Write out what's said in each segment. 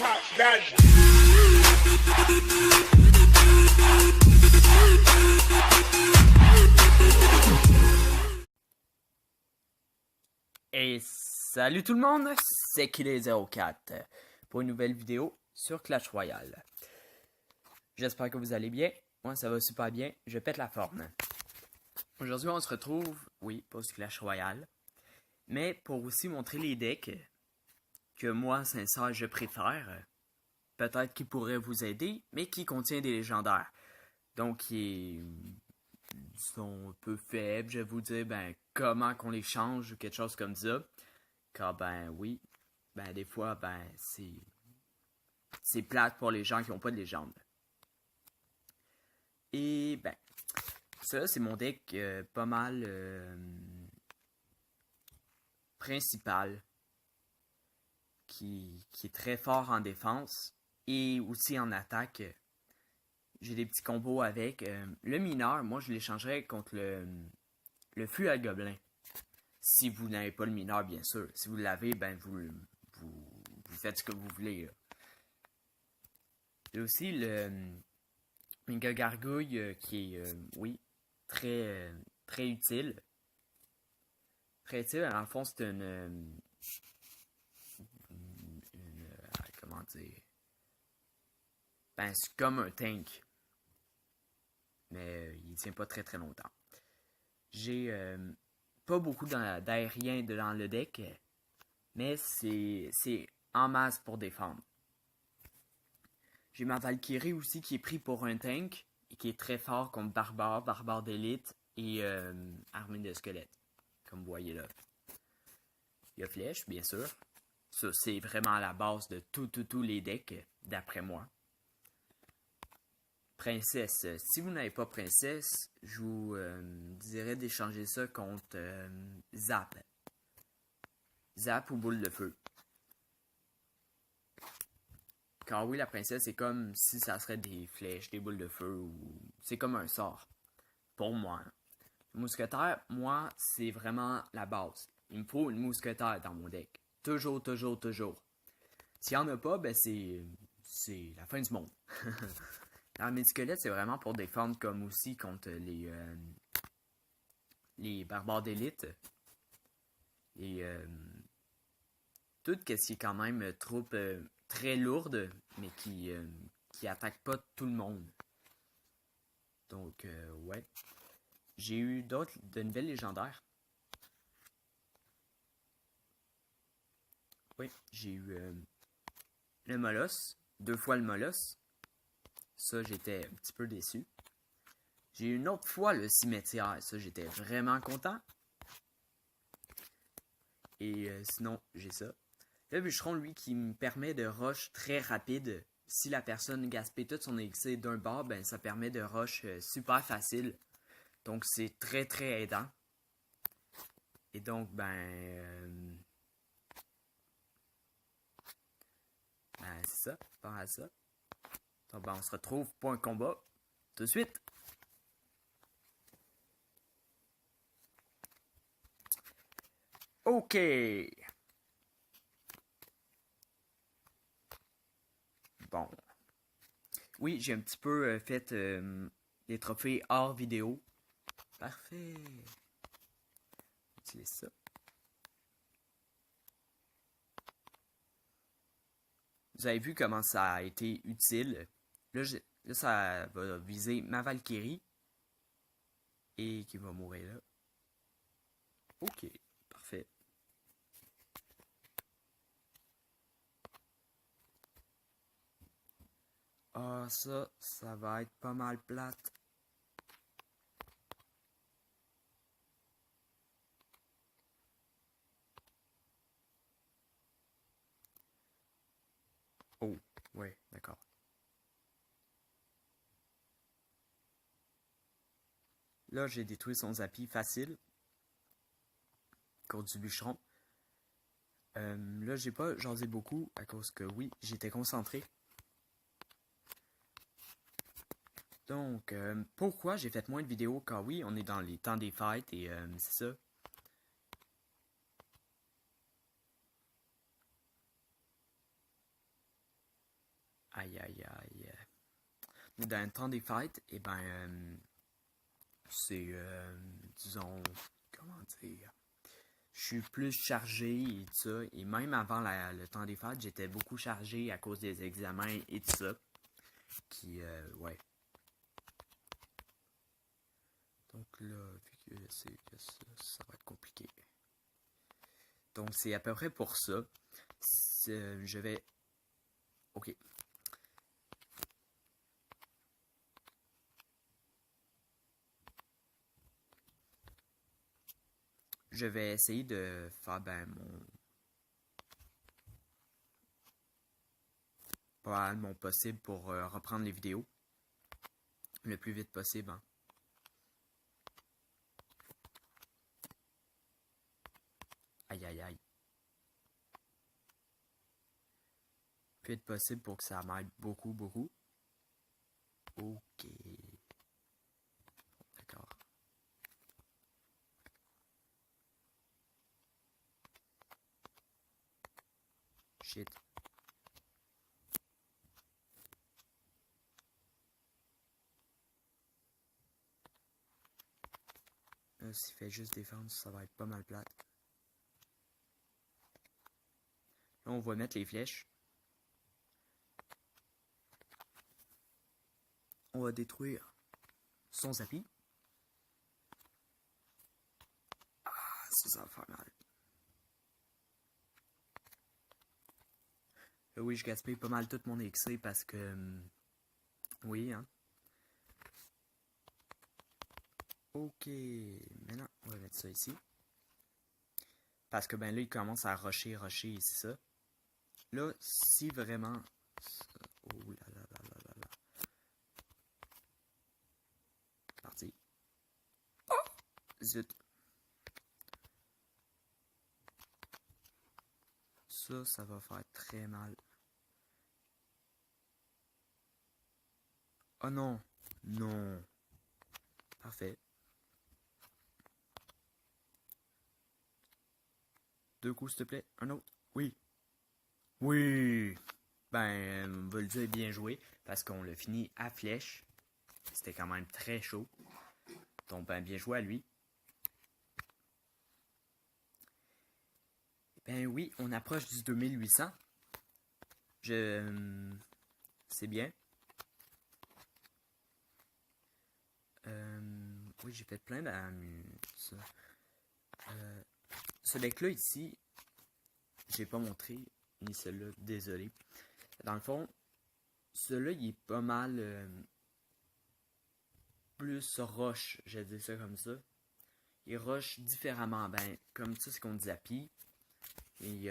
drop that. Et salut tout le monde, c'est Killé04 pour une nouvelle vidéo sur Clash Royale. J'espère que vous allez bien, moi ça va super bien, je pète la forme. Aujourd'hui on se retrouve, oui, pour ce Clash Royale, mais pour aussi montrer les decks que moi, sincère, je préfère, peut-être qui pourraient vous aider, mais qui contient des légendaires. Donc qui est, disons, un peu faible, je vais vous dire, comment qu'on les change ou quelque chose comme ça. Car oui, des fois, c'est plate pour les gens qui n'ont pas de légende. Et ça c'est mon deck pas mal principal, qui est très fort en défense et aussi en attaque. J'ai des petits combos avec. Le mineur, moi je l'échangerais contre le flux à gobelin. Si vous n'avez pas le mineur, bien sûr. Si vous l'avez, vous faites ce que vous voulez. J'ai aussi le méga gargouille qui est, oui, très, très utile. Très utile, en fond, c'est comment dire? C'est comme un tank. Mais il tient pas très très longtemps. J'ai pas beaucoup d'aérien dans le deck, mais c'est en masse pour défendre. J'ai ma Valkyrie aussi qui est pris pour un tank et qui est très fort contre barbare d'élite et armée de squelettes, comme vous voyez là. Il y a flèche, bien sûr. Ça, c'est vraiment la base de tous les decks, d'après moi. Princesse. Si vous n'avez pas princesse, je vous dirais d'échanger ça contre Zap. Zap ou boule de feu. Car oui, la princesse, c'est comme si ça serait des flèches, des boules de feu, ou c'est comme un sort. Pour moi. Le mousquetaire, moi, c'est vraiment la base. Il me faut une mousquetaire dans mon deck. Toujours. S'il n'y en a pas, c'est la fin du monde. L'armée de squelettes, c'est vraiment pour défendre comme aussi contre les barbares d'élite. Et tout ce qui est quand même troupe très lourde, mais qui attaque pas tout le monde. Donc, ouais. J'ai eu de nouvelles légendaires. Oui, j'ai eu le Molosse, 2 fois le Molosse. Ça, j'étais un petit peu déçu. J'ai eu une autre fois le cimetière. Ça, j'étais vraiment content. Et sinon, j'ai ça. Le bûcheron, lui, qui me permet de rush très rapide. Si la personne gaspille tout son élixir d'un bord, ça permet de rush super facile. Donc, c'est très, très aidant. Et donc, c'est ça. Par à ça. Donc, on se retrouve pour un combat tout de suite. Ok. Bon. Oui, j'ai un petit peu fait les trophées hors vidéo. Parfait. Utilise ça. Vous avez vu comment ça a été utile. Là, ça va viser ma Valkyrie. Et qui va mourir là. Ok, parfait. Ah, ça va être pas mal plate. Oh, ouais, d'accord. Là, j'ai détruit son Zappy facile. Contre du bûcheron. Là, j'ai pas jasé beaucoup à cause que, oui, j'étais concentré. Donc, pourquoi j'ai fait moins de vidéos? Car oui, on est dans les temps des fêtes et c'est ça. Aïe, aïe, aïe. Dans le temps des fêtes, et ben, c'est, disons, comment dire, je suis plus chargé et tout ça. Et même avant le temps des fêtes, j'étais beaucoup chargé à cause des examens et tout ça. Qui, ouais. Donc là, vu que c'est que ça va être compliqué. Donc c'est à peu près pour ça. Je vais... Ok. Je vais essayer de faire ben mon possible pour reprendre les vidéos le plus vite possible. Hein. Aïe aïe aïe. Le plus vite possible pour que ça m'aide beaucoup beaucoup. Ok. D'accord. Shit. S'il fait juste défense, ça va être pas mal plate. Là, on va mettre les flèches. On va détruire son tapis. Ah, ça va faire mal. Oui, je gaspille pas mal tout mon XP parce que... oui, hein. Ok, maintenant, on va mettre ça ici. Parce que ben là, il commence à rusher, c'est ça. Là, si vraiment... Oh là là là là là là. Parti. Oh! Zut. Ça va faire très mal. Oh non. Non. Parfait. 2 coups, s'il te plaît. Un autre. Oui. Oui. Ben, on va le dire bien joué. Parce qu'on l'a fini à flèche. C'était quand même très chaud. Donc, ben, bien joué à lui. Ben oui, on approche du 2800. C'est bien. Oui, j'ai fait plein ça. Ce deck-là ici, j'ai pas montré, ni celui-là, désolé. Dans le fond, celui-là, il est pas mal plus rush, je vais dire ça comme ça. Il rush différemment, ben, comme ça, c'est contre Zappy. Et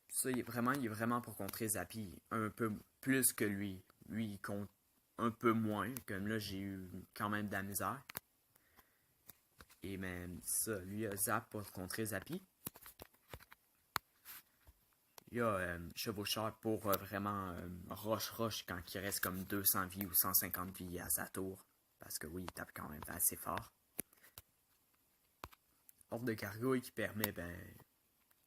ça, il est vraiment pour contrer Zappy, un peu plus que lui. Lui, il compte un peu moins, comme là, j'ai eu quand même de la misère. Et même ça, lui, il a Zap pour contrer Zappy. Il y a Chevaucheur pour vraiment rush quand il reste comme 200 vies ou 150 vies à sa tour. Parce que oui, il tape quand même assez fort. Horde de gargouille qui permet, ben,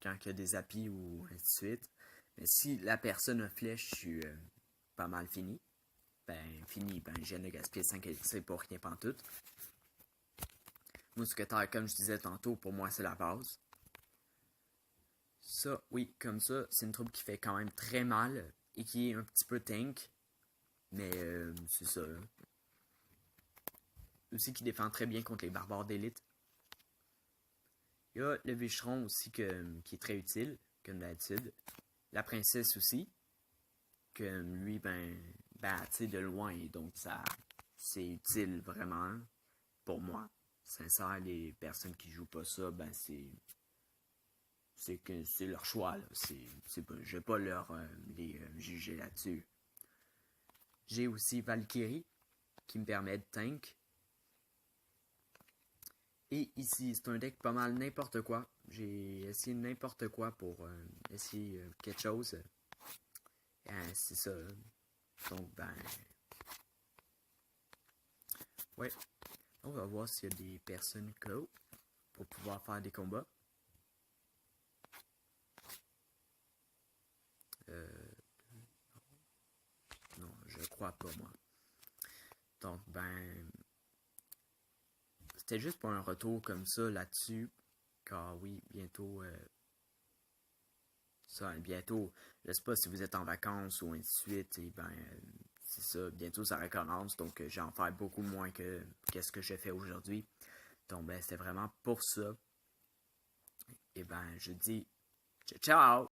quand il y a des applis ou ainsi de suite. Mais si la personne a flèche, je suis pas mal fini. Ben, je viens de gaspiller 5 élixirs pour rien pantoute. Mousquetaire, comme je disais tantôt, pour moi, c'est la base. Ça, oui, comme ça, c'est une troupe qui fait quand même très mal et qui est un petit peu tank. Mais c'est ça. Aussi qui défend très bien contre les barbares d'élite. Il y a le Vicheron aussi qui est très utile, comme d'habitude. La princesse aussi. Que lui, ben tu sais, de loin, donc ça, c'est utile vraiment pour moi. Sincère, les personnes qui jouent pas ça, ben c'est leur choix. Là. Je vais pas les juger là-dessus. J'ai aussi Valkyrie qui me permet de tank. Et ici, c'est un deck pas mal n'importe quoi. J'ai essayé n'importe quoi pour essayer quelque chose. C'est ça. Donc, ben... ouais. On va voir s'il y a des personnes close pour pouvoir faire des combats. crois pas, moi. Donc, c'était juste pour un retour comme ça là-dessus. Car oui, bientôt, bientôt, je sais pas si vous êtes en vacances ou ainsi de suite, et c'est ça, bientôt ça recommence, donc j'ai en faire beaucoup moins que qu'est-ce que j'ai fait aujourd'hui. Donc, c'était vraiment pour ça. Et je dis ciao!